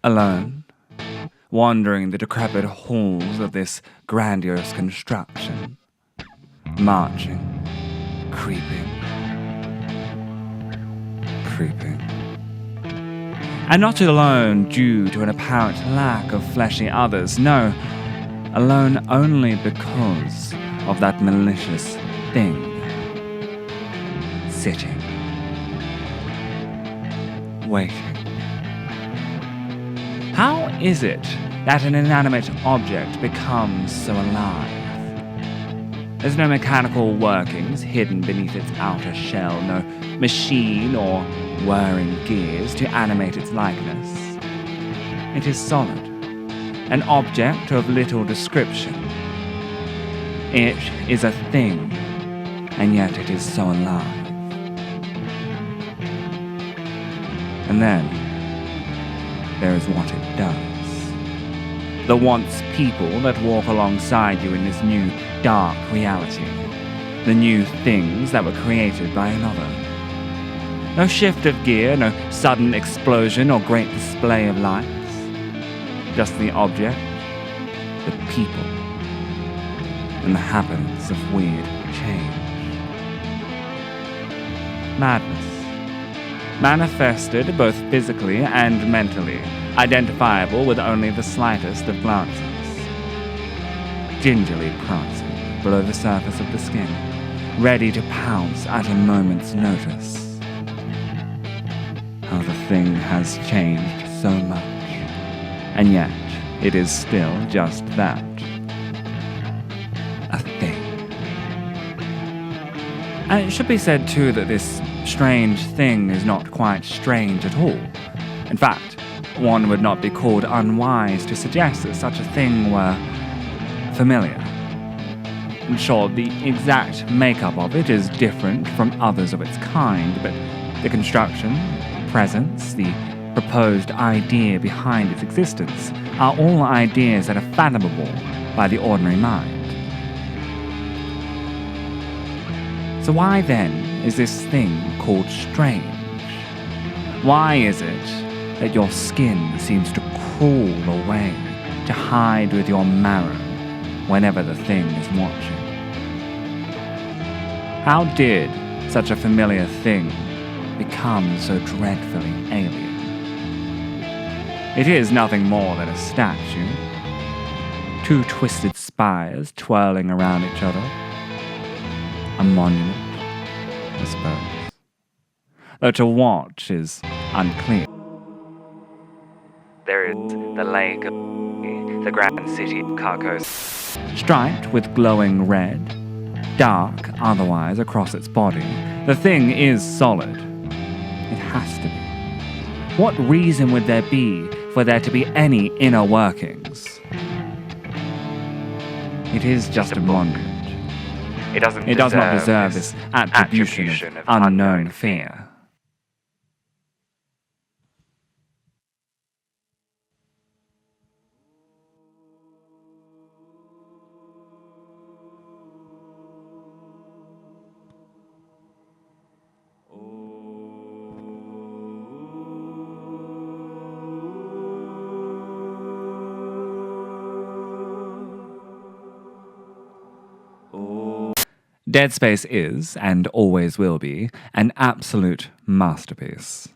Alone, wandering the decrepit halls of this grandiose construction, marching, creeping. And not alone due to an apparent lack of fleshy others, no, alone only because of that malicious thing. Sitting. Waiting. How is it that an inanimate object becomes so alive? There's no mechanical workings hidden beneath its outer shell, no machine or whirring gears to animate its likeness. It is solid, an object of little description. It is a thing, and yet it is so alive. And then, there is what it does. The once people that walk alongside you in this new dark reality. The new things that were created by another. No shift of gear, no sudden explosion or great display of lights. Just the object, the people, and the habits of weird change. Madness. Manifested both physically and mentally, identifiable with only the slightest of glances. Gingerly prancing below the surface of the skin, ready to pounce at a moment's notice. How the thing has changed so much, and yet it is still just that. A thing. And it should be said too that this strange thing is not quite strange at all. In fact, one would not be called unwise to suggest that such a thing were familiar. In short, the exact makeup of it is different from others of its kind, but the construction, presence, the proposed idea behind its existence are all ideas that are fathomable by the ordinary mind. So why then is this thing called strange? Why is it that your skin seems to crawl away to hide with your marrow whenever the thing is watching? How did such a familiar thing become so dreadfully alien? It is nothing more than a statue. Two twisted spires twirling around each other. A monument, I suppose. Though to watch is unclear. There is the lake of the grand city of Carcos, striped with glowing red, dark otherwise across its body. The thing is solid. It has to be. What reason would there be for there to be any inner workings? It is just a monument. It does not deserve this attribution of unknown fear. Dead Space is, and always will be, an absolute masterpiece.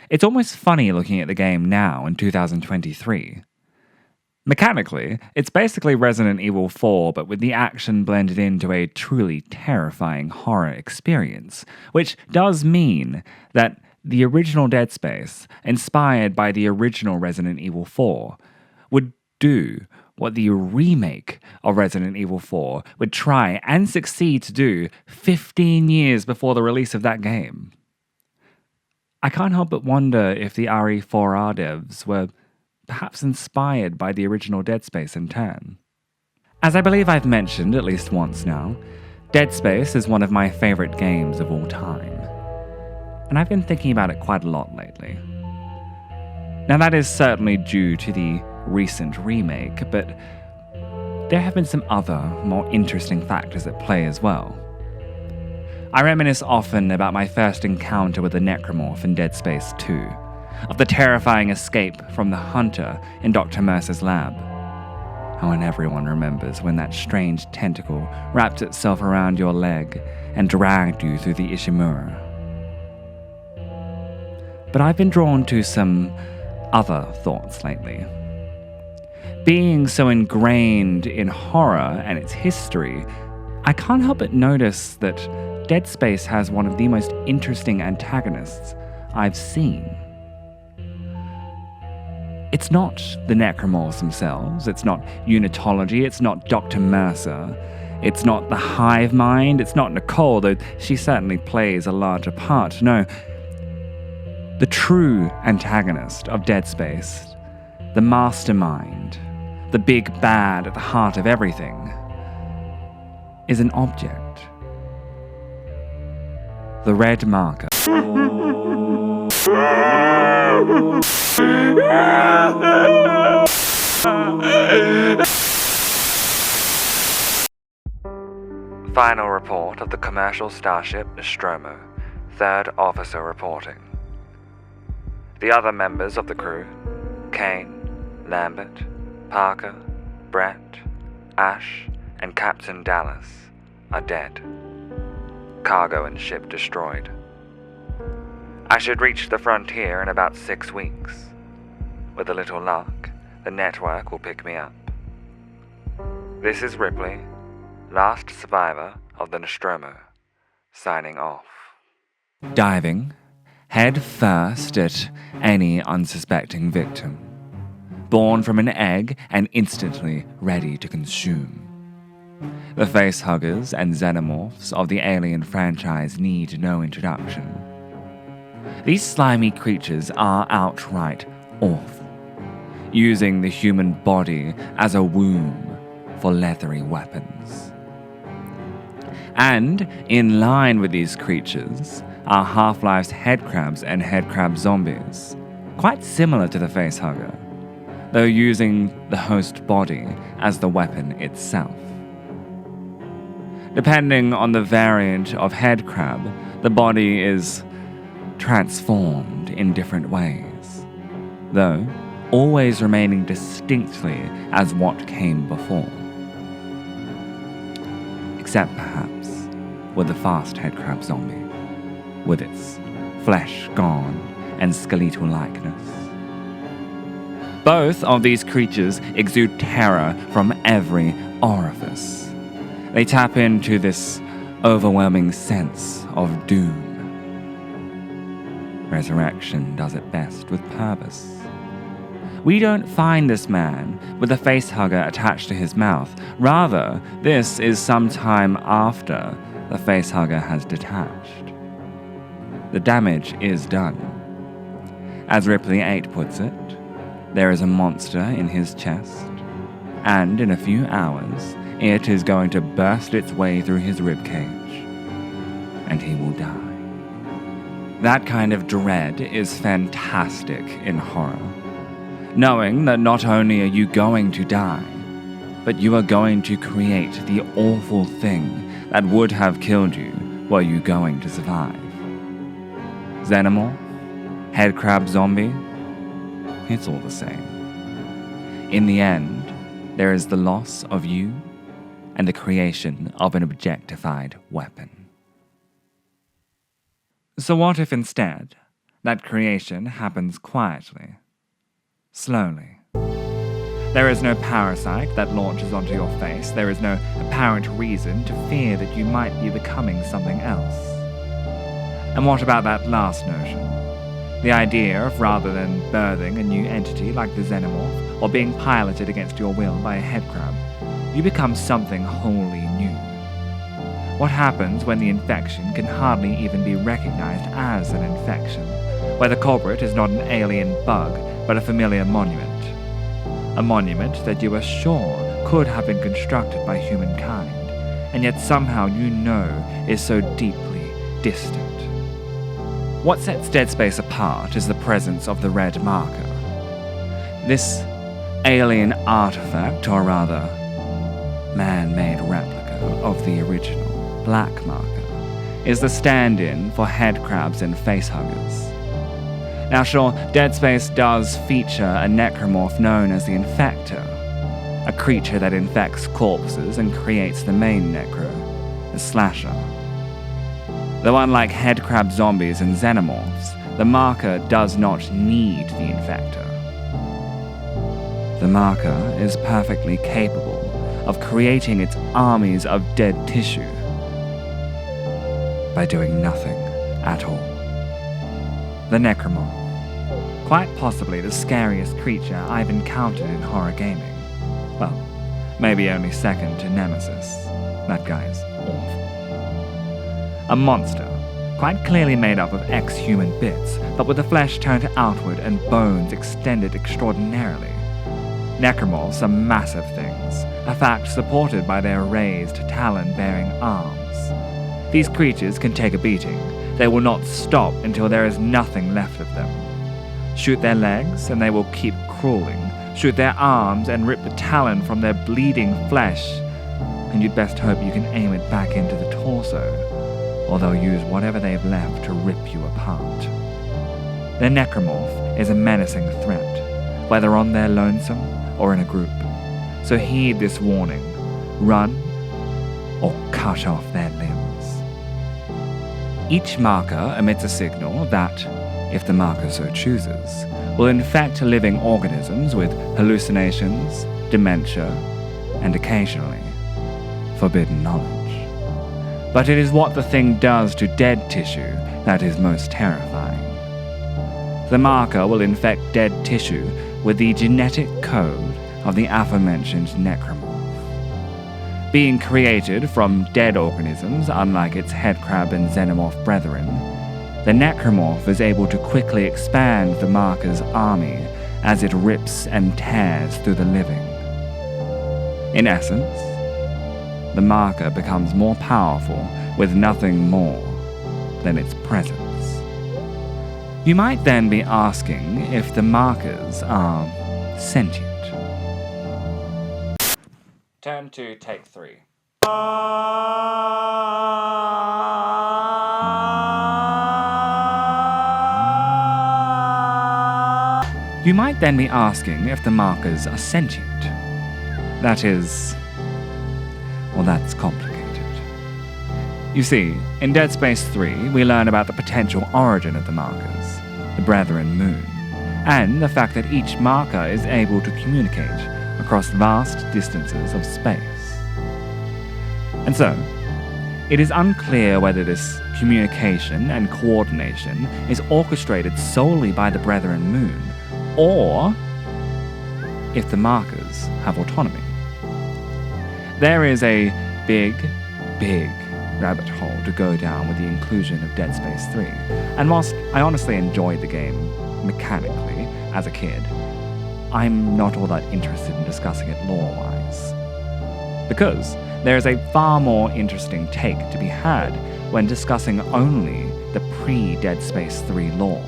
It's almost funny looking at the game now in 2023. Mechanically, it's basically Resident Evil 4 but with the action blended into a truly terrifying horror experience, which does mean that the original Dead Space, inspired by the original Resident Evil 4, would do what the remake of Resident Evil 4 would try and succeed to do 15 years before the release of that game. I can't help but wonder if the RE4R devs were perhaps inspired by the original Dead Space in turn. As I believe I've mentioned at least once now, Dead Space is one of my favourite games of all time. And I've been thinking about it quite a lot lately. Now that is certainly due to the recent remake, but there have been some other, more interesting factors at play as well. I reminisce often about my first encounter with the Necromorph in Dead Space 2, of the terrifying escape from the hunter in Dr. Mercer's lab. Oh, and everyone remembers when that strange tentacle wrapped itself around your leg and dragged you through the Ishimura. But I've been drawn to some other thoughts lately. Being so ingrained in horror and its history, I can't help but notice that Dead Space has one of the most interesting antagonists I've seen. It's not the necromorphs themselves, it's not unitology, it's not Dr. Mercer, it's not the hive mind, it's not Nicole, though she certainly plays a larger part. No, the true antagonist of Dead Space, the mastermind, the big bad at the heart of everything, is an object. The red marker. Final report of the commercial starship Nostromo, third officer reporting. The other members of the crew, Kane, Lambert, Parker, Brett, Ash, and Captain Dallas, are dead. Cargo and ship destroyed. I should reach the frontier in about 6 weeks. With a little luck, the network will pick me up. This is Ripley, last survivor of the Nostromo, signing off. Diving head first at any unsuspecting victim. Born from an egg and instantly ready to consume. The facehuggers and xenomorphs of the Alien franchise need no introduction. These slimy creatures are outright awful, using the human body as a womb for leathery weapons. And in line with these creatures are Half-Life's headcrabs and headcrab zombies, quite similar to the facehugger, though using the host body as the weapon itself. Depending on the variant of headcrab, the body is transformed in different ways, though always remaining distinctly as what came before. Except perhaps with the fast headcrab zombie, with its flesh gone and skeletal likeness. Both of these creatures exude terror from every orifice. They tap into this overwhelming sense of doom. Resurrection does it best with purpose. We don't find this man with a facehugger attached to his mouth. Rather, this is some time after the facehugger has detached. The damage is done. As Ripley 8 puts it, there is a monster in his chest, and in a few hours, it is going to burst its way through his ribcage, and he will die. That kind of dread is fantastic in horror. Knowing that not only are you going to die, but you are going to create the awful thing that would have killed you were you going to survive. Xenomorph, headcrab zombie, it's all the same. In the end, there is the loss of you and the creation of an objectified weapon. So what if instead, that creation happens quietly, slowly? There is no parasite that launches onto your face. There is no apparent reason to fear that you might be becoming something else. And what about that last notion? The idea of rather than birthing a new entity like the xenomorph or being piloted against your will by a headcrab, you become something wholly new. What happens when the infection can hardly even be recognized as an infection, where the culprit is not an alien bug but a familiar monument? A monument that you are sure could have been constructed by humankind, and yet somehow you know is so deeply distant. What sets Dead Space apart is the presence of the red marker. This alien artifact, or rather, man-made replica of the original black marker, is the stand-in for headcrabs and facehuggers. Now sure, Dead Space does feature a necromorph known as the Infector, a creature that infects corpses and creates the main necro, the Slasher. Though unlike headcrab zombies and xenomorphs, the marker does not need the Infector. The marker is perfectly capable of creating its armies of dead tissue by doing nothing at all. The necromorph, quite possibly the scariest creature I've encountered in horror gaming. Well, maybe only second to Nemesis. That guy is awful. A monster, quite clearly made up of ex-human bits, but with the flesh turned outward and bones extended extraordinarily. Necromorphs are massive things, a fact supported by their raised, talon-bearing arms. These creatures can take a beating. They will not stop until there is nothing left of them. Shoot their legs and they will keep crawling. Shoot their arms and rip the talon from their bleeding flesh, and you'd best hope you can aim it back into the torso, or they'll use whatever they've left to rip you apart. Their necromorph is a menacing threat, whether on their lonesome or in a group. So heed this warning: run or cut off their limbs. Each marker emits a signal that, if the marker so chooses, will infect living organisms with hallucinations, dementia, and occasionally, forbidden knowledge. But it is what the thing does to dead tissue that is most terrifying. The marker will infect dead tissue with the genetic code of the aforementioned necromorph. Being created from dead organisms, unlike its headcrab and xenomorph brethren, the necromorph is able to quickly expand the marker's army as it rips and tears through the living. In essence, the marker becomes more powerful with nothing more than its presence. You might then be asking if the markers are sentient. Turn to take 3. You might then be asking if the markers are sentient. That is, well, that's complicated. You see, in Dead Space 3, we learn about the potential origin of the markers, the Brethren Moon, and the fact that each marker is able to communicate across vast distances of space. And so, it is unclear whether this communication and coordination is orchestrated solely by the Brethren Moon, or if the markers have autonomy. There is a big rabbit hole to go down with the inclusion of Dead Space 3, and whilst I honestly enjoyed the game mechanically as a kid, I'm not all that interested in discussing it lore-wise. Because there is a far more interesting take to be had when discussing only the pre-Dead Space 3 lore.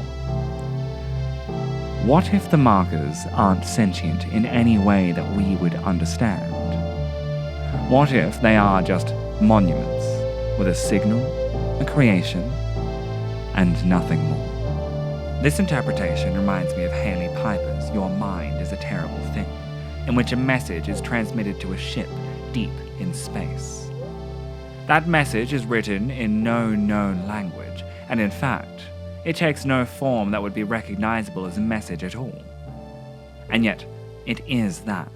What if the markers aren't sentient in any way that we would understand? What if they are just monuments with a signal, a creation, and nothing more? This interpretation reminds me of Haley Piper's Your Mind is a Terrible Thing, in which a message is transmitted to a ship deep in space. That message is written in no known language, and in fact, it takes no form that would be recognizable as a message at all. And yet, it is that,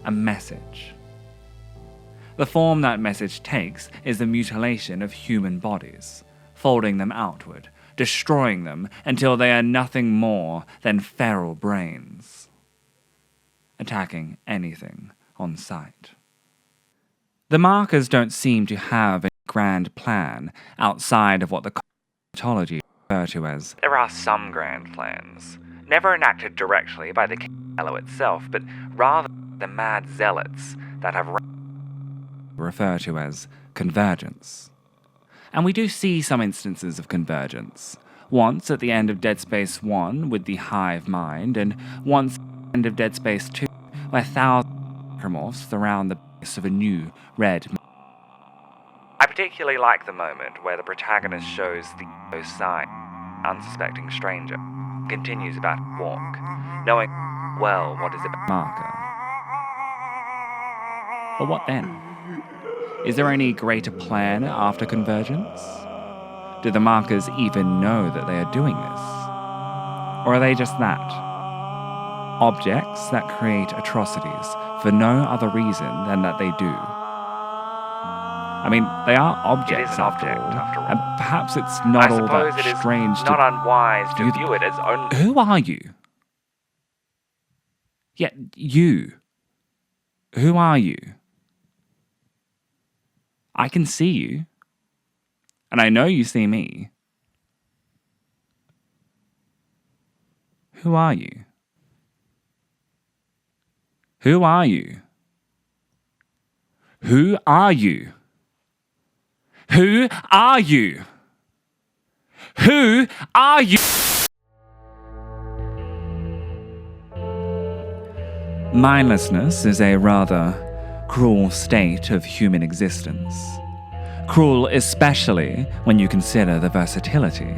a message. The form that message takes is the mutilation of human bodies, folding them outward, destroying them until they are nothing more than feral brains, attacking anything on sight. The markers don't seem to have a grand plan outside of what the mythology refer to as. There are some grand plans, never enacted directly by the Elo itself, but rather the mad zealots that have refer to as convergence. And we do see some instances of convergence. Once at the end of Dead Space 1 with the hive mind, and once at the end of Dead Space 2 where thousands of necromorphs surround the base of a new red moon. I particularly like the moment where the protagonist shows the sign unsuspecting stranger. continues about walk, knowing well what is a marker. But what then? Is there any greater plan after convergence? Do the markers even know that they are doing this? Or are they just that? Objects that create atrocities for no other reason than that they do. I mean, they are objects after all, and perhaps it's not all that strange to... not unwise to view it as Who are you? Yeah, you. Who are you? I can see you. And I know you see me. Who are you? Who are you? Who are you? Who are you? Who are you? Mindlessness is a rather cruel state of human existence. Cruel especially when you consider the versatility.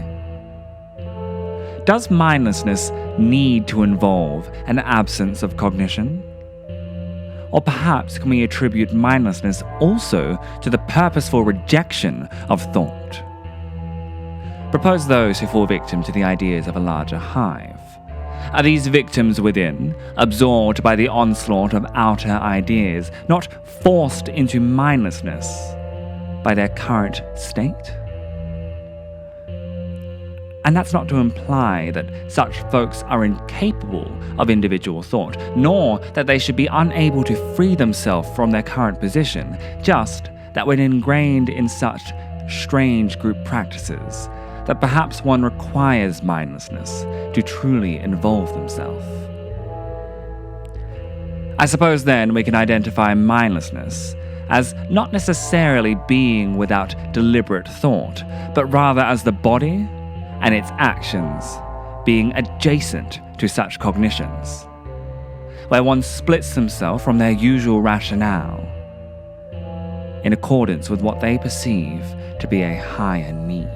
Does mindlessness need to involve an absence of cognition? Or perhaps can we attribute mindlessness also to the purposeful rejection of thought? Propose those who fall victim to the ideas of a larger hive. Are these victims within, absorbed by the onslaught of outer ideas, not forced into mindlessness by their current state? And that's not to imply that such folks are incapable of individual thought, nor that they should be unable to free themselves from their current position, just that when ingrained in such strange group practices, that perhaps one requires mindlessness to truly involve themselves. I suppose then we can identify mindlessness as not necessarily being without deliberate thought, but rather as the body and its actions being adjacent to such cognitions, where one splits themselves from their usual rationale in accordance with what they perceive to be a higher need.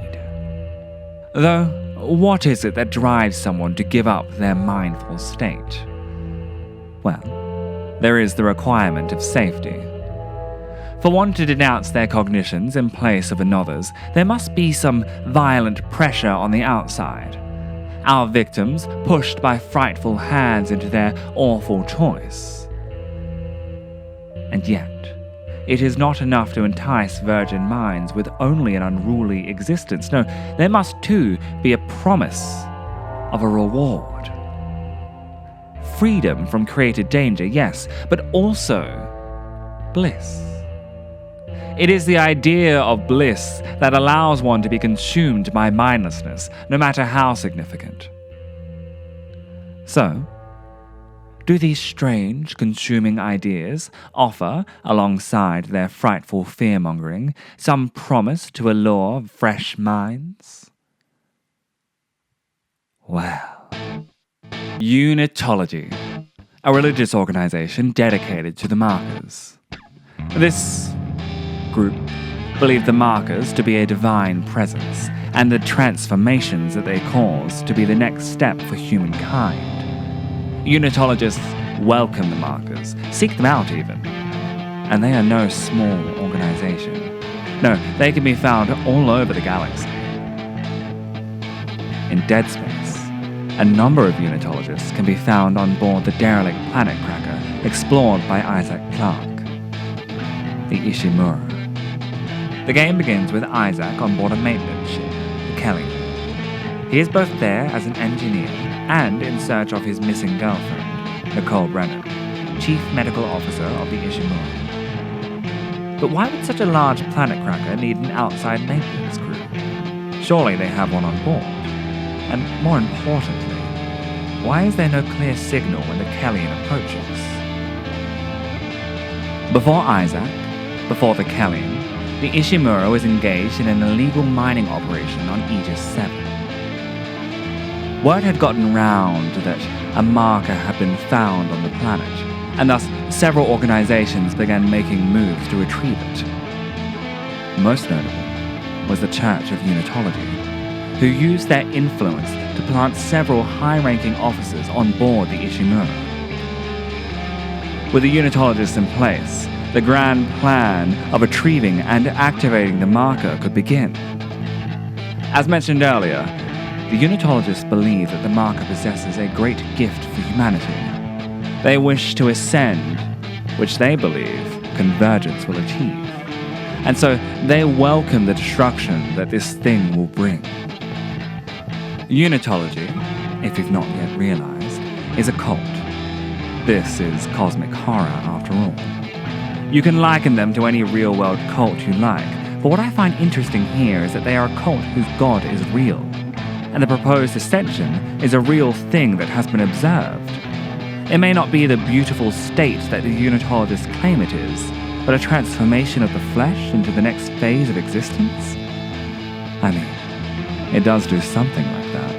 Though, what is it that drives someone to give up their mindful state? Well, there is the requirement of safety. For one to denounce their cognitions in place of another's, there must be some violent pressure on the outside. Our victims pushed by frightful hands into their awful choice. And yet, it is not enough to entice virgin minds with only an unruly existence. No, there must too be a promise of a reward. Freedom from created danger, yes, but also bliss. It is the idea of bliss that allows one to be consumed by mindlessness, no matter how significant. So, do these strange, consuming ideas offer, alongside their frightful fear-mongering, some promise to allure fresh minds? Well, Unitology, a religious organization dedicated to the markers. This group believe the markers to be a divine presence, and the transformations that they cause to be the next step for humankind. Unitologists welcome the markers, seek them out even, and they are no small organization. No, they can be found all over the galaxy. In Dead Space, a number of Unitologists can be found on board the derelict planet cracker explored by Isaac Clarke, the Ishimura. The game begins with Isaac on board a maintenance ship, the Kelly. He is both there as an engineer and in search of his missing girlfriend, Nicole Brennan, Chief Medical Officer of the Ishimura. But why would such a large planet cracker need an outside maintenance crew? Surely they have one on board. And more importantly, why is there no clear signal when the Kellian approaches? Before Isaac, before the Kellian, the Ishimura was engaged in an illegal mining operation on Aegis 7. Word had gotten round that a marker had been found on the planet, and thus several organizations began making moves to retrieve it. Most notable was the Church of Unitology, who used their influence to plant several high-ranking officers on board the Ishimura. With the unitologists in place, the grand plan of retrieving and activating the marker could begin. As mentioned earlier, the unitologists believe that the marker possesses a great gift for humanity. They wish to ascend, which they believe convergence will achieve. And so they welcome the destruction that this thing will bring. Unitology, if you've not yet realized, is a cult. This is cosmic horror after all. You can liken them to any real-world cult you like, but what I find interesting here is that they are a cult whose god is real, and the proposed ascension is a real thing that has been observed. It may not be the beautiful state that the unitologists claim it is, but a transformation of the flesh into the next phase of existence? I mean, it does do something like that.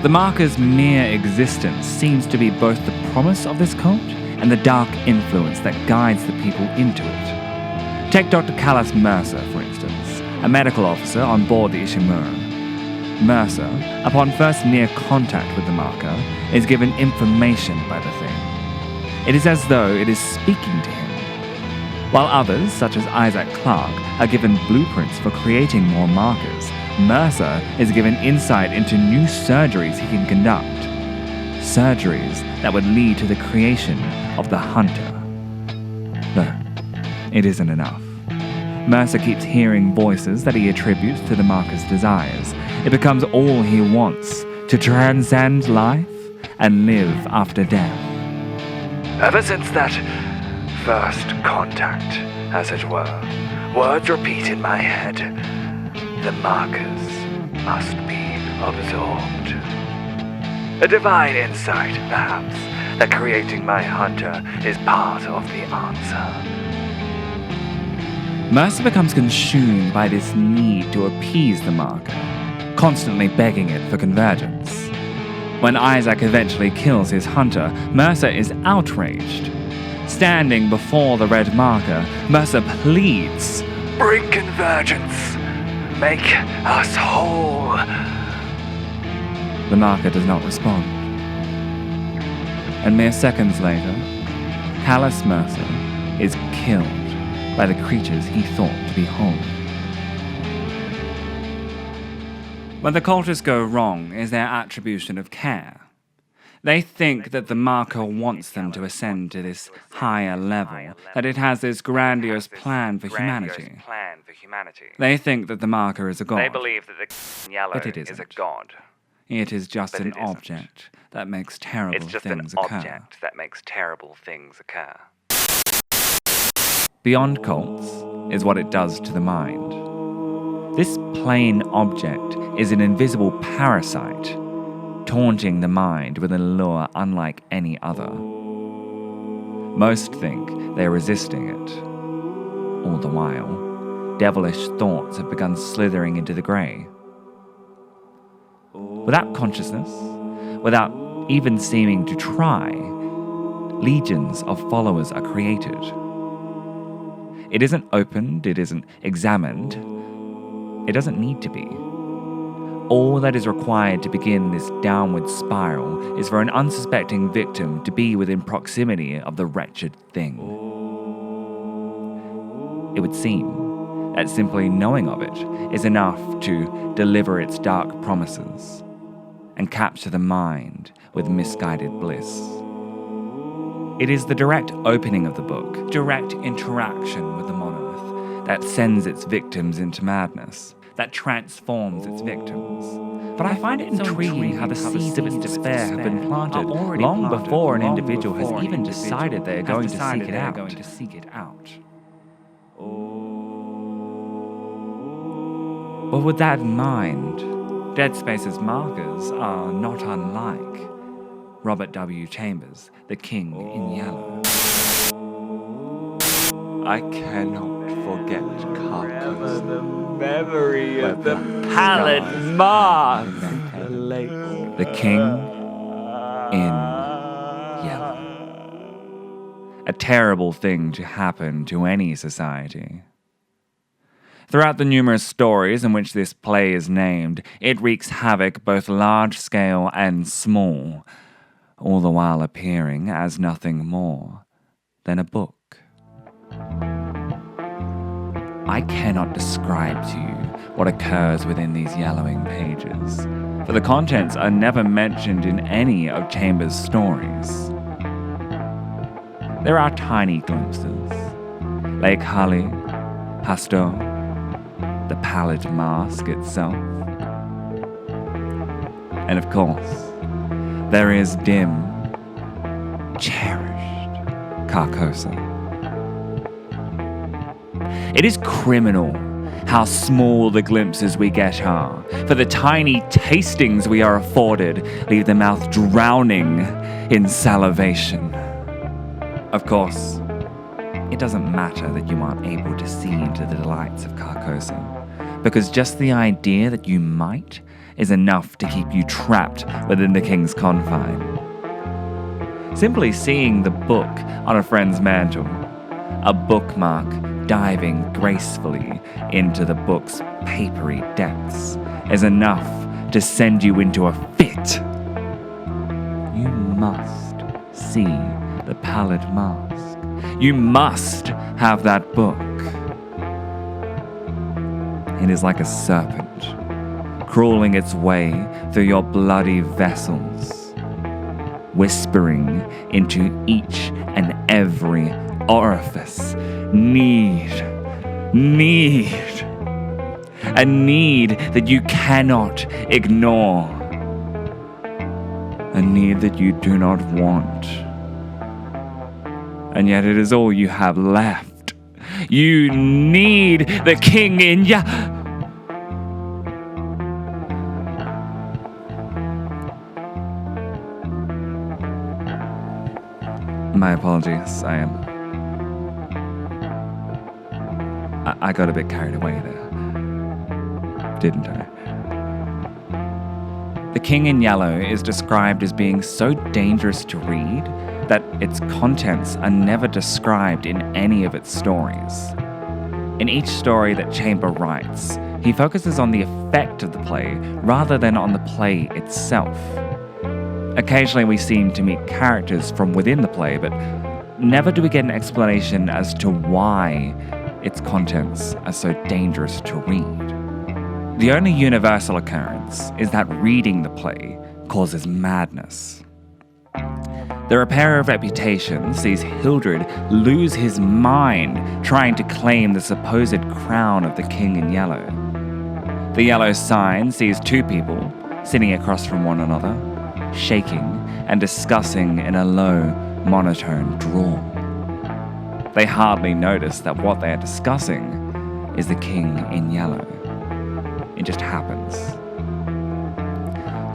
The marker's mere existence seems to be both the promise of this cult and the dark influence that guides the people into it. Take Dr. Callas Mercer, for instance, a medical officer on board the Ishimura. Mercer, upon first near contact with the marker, is given information by the thing. It is as though it is speaking to him. While others, such as Isaac Clarke, are given blueprints for creating more markers, Mercer is given insight into new surgeries he can conduct. Surgeries that would lead to the creation of the Hunter. Though, it isn't enough. Mercer keeps hearing voices that he attributes to the marker's desires. It becomes all he wants, to transcend life and live after death. Ever since that first contact, as it were, words repeat in my head. The markers must be absorbed. A divine insight, perhaps, that creating my hunter is part of the answer. Mercer becomes consumed by this need to appease the marker, constantly begging it for convergence. When Isaac eventually kills his hunter, Mercer is outraged. Standing before the red marker, Mercer pleads, "Bring convergence! Make us whole!" The marker does not respond. And mere seconds later, Callas Mercer is killed by the creatures he thought to be whole. When the cultists go wrong is their attribution of care. They think that the marker wants them to ascend to this higher level, that it has this grandiose plan for humanity. They think that the marker is a god. They believe that the yellow But it is a isn't. god. It is just But an it isn't. object that makes terrible It's just an things occur. object that makes terrible things occur. Beyond cults is what it does to the mind. This plain object is an invisible parasite, taunting the mind with an allure unlike any other. Most think they're resisting it. All the while, devilish thoughts have begun slithering into the grey. Without consciousness, without even seeming to try, legions of followers are created. It isn't opened, it isn't examined, it doesn't need to be. All that is required to begin this downward spiral is for an unsuspecting victim to be within proximity of the wretched thing. It would seem that simply knowing of it is enough to deliver its dark promises and capture the mind with misguided bliss. It is the direct opening of the book, direct interaction with the monolith, that sends its victims into madness, that transforms its victims. But I find it intriguing how the seeds of its despair have been planted long before an individual has even decided they are going to seek it out. But with that in mind, Dead Space's markers are not unlike Robert W. Chambers, the King in Yellow. I cannot forget Carcass. The memory of the pallid mask. The King in Yellow. A terrible thing to happen to any society. Throughout the numerous stories in which this play is named, it wreaks havoc both large-scale and small, all the while appearing as nothing more than a book. I cannot describe to you what occurs within these yellowing pages, for the contents are never mentioned in any of Chambers' stories. There are tiny glimpses. Lake Hully, Hasto, the pallid mask itself. And of course, there is dim, cherished Carcosa. It is criminal how small the glimpses we get are, for the tiny tastings we are afforded leave the mouth drowning in salivation. Of course, it doesn't matter that you aren't able to see into the delights of Carcosa, because just the idea that you might is enough to keep you trapped within the king's confine. Simply seeing the book on a friend's mantle, a bookmark diving gracefully into the book's papery depths, is enough to send you into a fit. You must see the pallid mask. You must have that book. It is like a serpent, crawling its way through your bloody vessels, whispering into each and every orifice. Need. A need that you cannot ignore. A need that you do not want. And yet it is all you have left. You need the king in ya. My apologies, I got a bit carried away there, didn't I? The King in Yellow is described as being so dangerous to read that its contents are never described in any of its stories. In each story that Chamber writes, he focuses on the effect of the play rather than on the play itself. Occasionally we seem to meet characters from within the play, but never do we get an explanation as to why its contents are so dangerous to read. The only universal occurrence is that reading the play causes madness. The Repairer of Reputation sees Hildred lose his mind trying to claim the supposed crown of the King in Yellow. The yellow sign sees two people sitting across from one another, shaking and discussing in a low, monotone drawl. They hardly notice that what they are discussing is the King in Yellow. It just happens.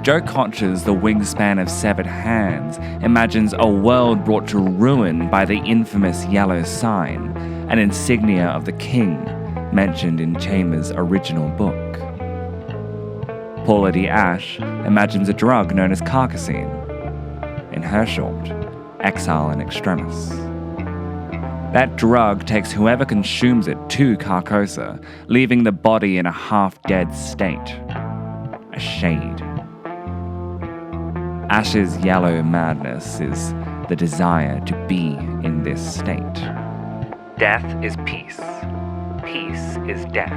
Joe Koch's The Wingspan of Severed Hands imagines a world brought to ruin by the infamous yellow sign, an insignia of the king mentioned in Chambers' original book. Paula D. Ashe imagines a drug known as carcassine, in her short, Exile in Extremis. That drug takes whoever consumes it to Carcosa, leaving the body in a half-dead state. A shade. Ashe's yellow madness is the desire to be in this state. Death is peace. Peace is death.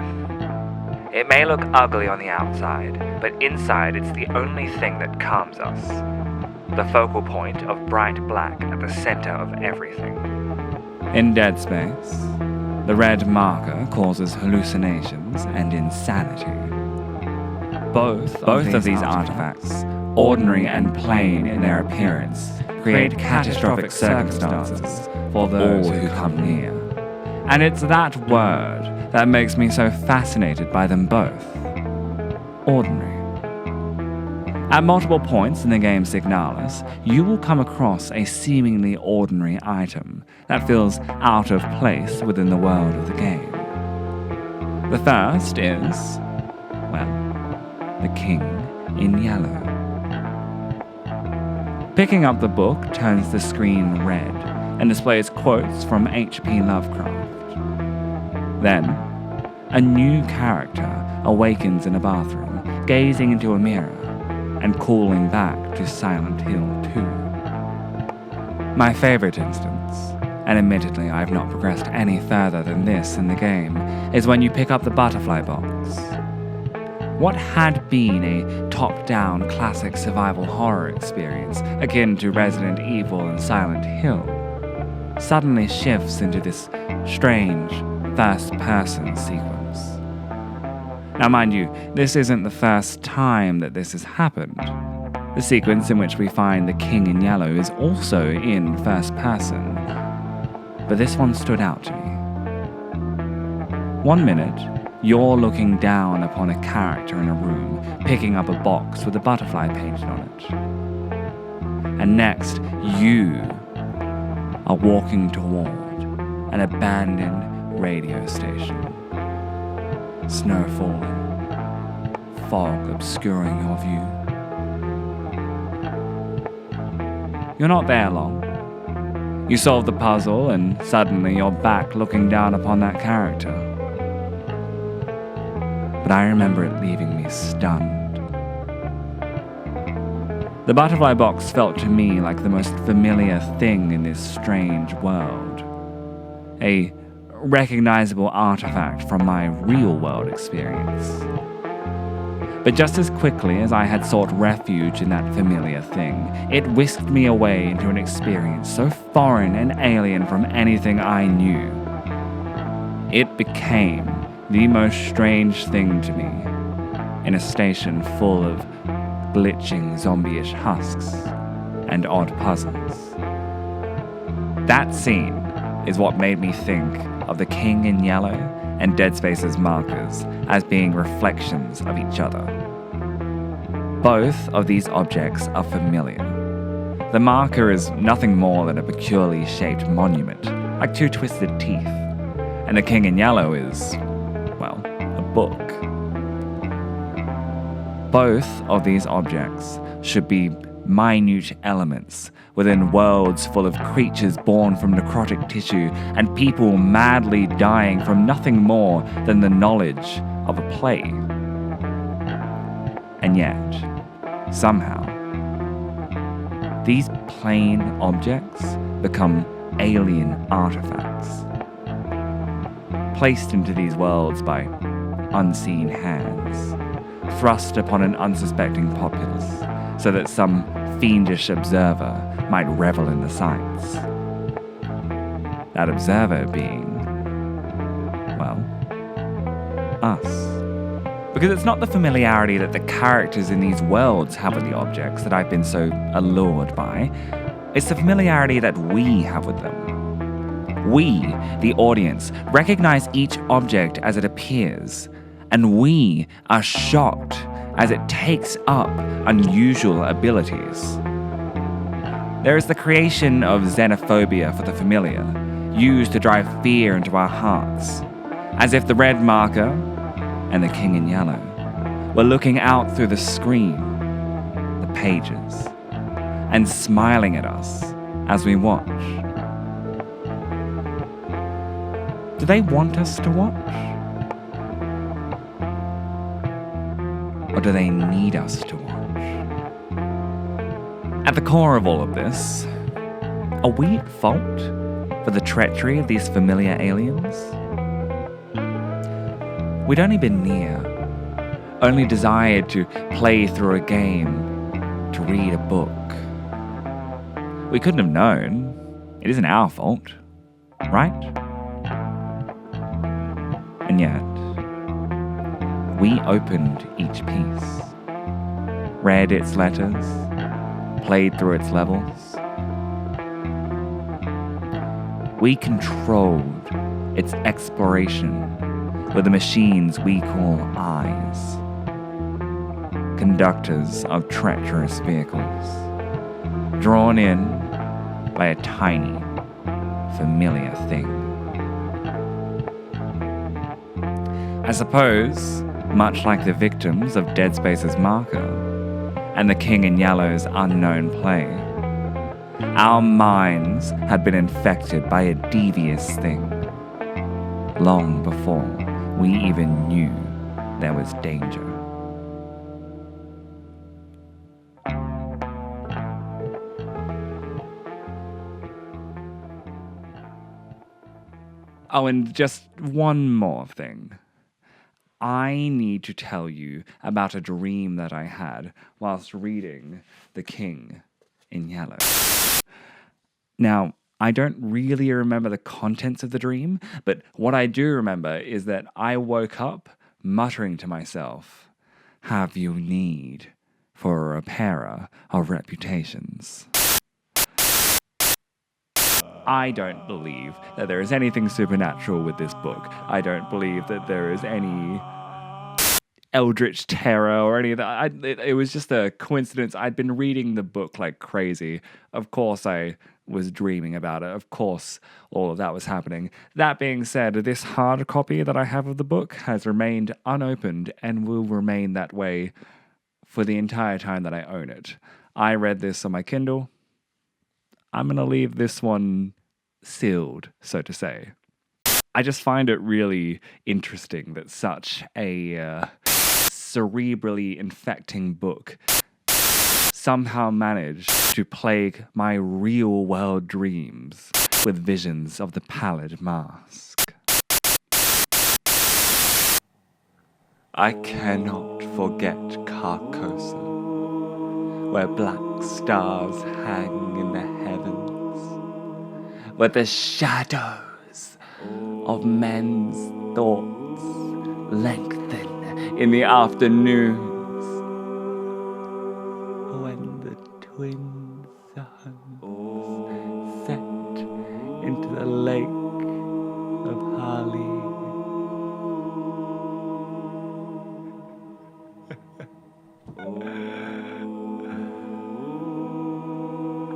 It may look ugly on the outside, but inside it's the only thing that calms us. The focal point of bright black at the center of everything. In Dead Space, the red marker causes hallucinations and insanity. Both of these artifacts, ordinary and plain in their appearance, create catastrophic circumstances for those who come near. And it's that word that makes me so fascinated by them both. Ordinary. At multiple points in the game Signalis, you will come across a seemingly ordinary item that feels out of place within the world of the game. The first is, well, the King in Yellow. Picking up the book turns the screen red and displays quotes from H.P. Lovecraft. Then, a new character awakens in a bathroom, gazing into a mirror and calling back to Silent Hill 2. My favorite instance, and admittedly I have not progressed any further than this in the game, is when you pick up the butterfly box. What had been a top-down classic survival horror experience akin to Resident Evil and Silent Hill suddenly shifts into this strange first-person sequence. Now mind you, this isn't the first time that this has happened. The sequence in which we find the King in Yellow is also in first person, but this one stood out to me. 1 minute, you're looking down upon a character in a room, picking up a box with a butterfly painted on it. And next, you are walking toward an abandoned radio station. Snow falling, fog obscuring your view. You're not there long. You solve the puzzle and suddenly you're back looking down upon that character. But I remember it leaving me stunned. The butterfly box felt to me like the most familiar thing in this strange world. A recognizable artifact from my real-world experience. But just as quickly as I had sought refuge in that familiar thing, it whisked me away into an experience so foreign and alien from anything I knew. It became the most strange thing to me in a station full of glitching zombie-ish husks and odd puzzles. That scene is what made me think of the King in Yellow and Dead Space's markers as being reflections of each other. Both of these objects are familiar. The marker is nothing more than a peculiarly shaped monument, like two twisted teeth, and the King in Yellow is, well, a book. Both of these objects should be minute elements within worlds full of creatures born from necrotic tissue and people madly dying from nothing more than the knowledge of a plague. And yet, somehow, these plain objects become alien artifacts, placed into these worlds by unseen hands, thrust upon an unsuspecting populace, so that some fiendish observer might revel in the sights. That observer being, well, us. Because it's not the familiarity that the characters in these worlds have with the objects that I've been so allured by. It's the familiarity that we have with them. We, the audience, recognize each object as it appears, and we are shocked as it takes up unusual abilities. There is the creation of xenophobia for the familiar, used to drive fear into our hearts, as if the red marker and the King in Yellow were looking out through the screen, the pages, and smiling at us as we watch. Do they want us to watch? Or do they need us to watch? At the core of all of this, are we at fault for the treachery of these familiar aliens? We'd only been near, only desired to play through a game, to read a book. We couldn't have known. It isn't our fault, right? And yet, we opened each piece, read its letters, played through its levels. We controlled its exploration with the machines we call eyes, conductors of treacherous vehicles, drawn in by a tiny, familiar thing. I suppose, much like the victims of Dead Space's marker and the King in Yellow's unknown play, our minds had been infected by a devious thing long before we even knew there was danger. Oh, and just one more thing. I need to tell you about a dream that I had whilst reading The King in Yellow. Now, I don't really remember the contents of the dream, but what I do remember is that I woke up muttering to myself, "Have you need for a repairer of reputations?" I don't believe that there is anything supernatural with this book. I don't believe that there is any eldritch terror or any of that. It was just a coincidence. I'd been reading the book like crazy. Of course, I was dreaming about it. Of course, all of that was happening. That being said, this hard copy that I have of the book has remained unopened and will remain that way for the entire time that I own it. I read this on my Kindle. I'm going to leave this one sealed, so to say. I just find it really interesting that such a cerebrally infecting book somehow managed to plague my real-world dreams with visions of the pallid mask. I cannot forget Carcosa, where black stars hang in the heavens, where the shadows of men's thoughts lengthen in the afternoons, when the twin suns set into the lake of Hali.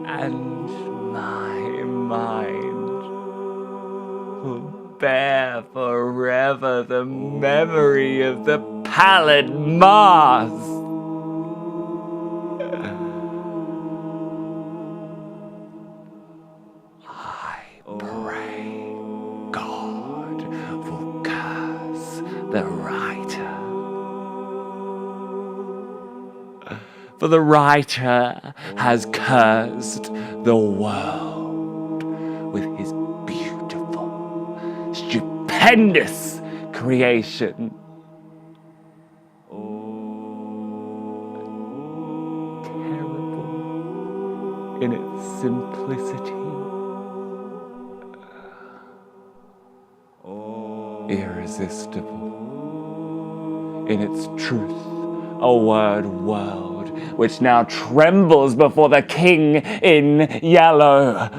And my mind will bear forever the memory of the pallid mask. I pray God will curse the writer. For the writer has cursed the world with his beautiful, stupendous creation. Terrible in its simplicity, irresistible in its truth, a word world which now trembles before the king in yellow.